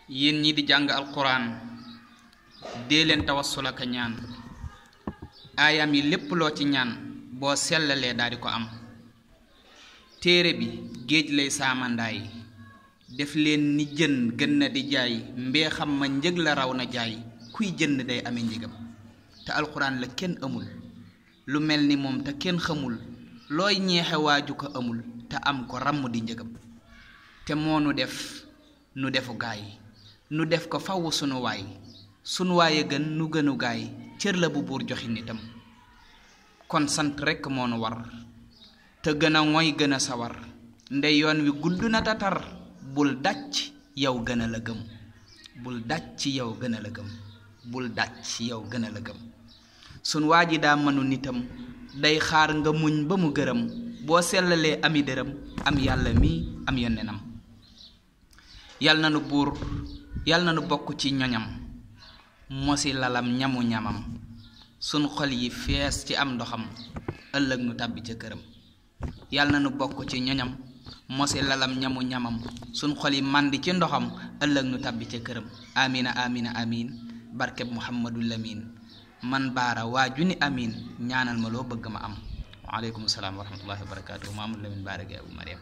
yéen ñi di jàng alquran dee leen tawassul ak ñaan aayam yi lépp loo ci ñaan boo sellalee daal di ko am. téere bi géej lay saamandaay def leen ni jën gën na di jaay mbee xam ma njëg la raw na jaay kuy jënd day amee njëgam. te alquran la kenn amul lu mel ni moom te kenn xamul looy ñeexe waaju ko amul te am ko ràmm di njëgam. te moo nu def nu defu gaay nu def ko faw sunu waaye gën nu gënu gaay cër la bu buur joxi nitam. kon sant rekk moo nu war te gën a ngoy gën a sawar ndey yoon wi gudd na tatar bul dàcc yow gën a la gëm bul dàcc yow gën a la gëm bul dàcc yow gën a la gëm. sun waa ji daa mënu nitam day xaar nga muñ ba mu gërëm boo sellalee ami dërëm am yàlla mi am yonnenam. yàlla na nu bokk ci ñoñam mosi lalam ñamu ñamam sun xol yi fees ci am ndoxam ëllëg nu tàbbi ca këram. yàlla na nu bokk ci ñoñam mosi lalam ñamu ñamam sun xol yi màndi ci ndoxam ëllëg nu tàbbi ca këram. amina amina amin barkeb muhammadul lamin man baara waa junni amin ñaanal ma loo bëgg ma am. waaleykum salaam wa rahmatullahi wa barakatuh. Mamadou Lamine Bara Gaye Abou Mariam.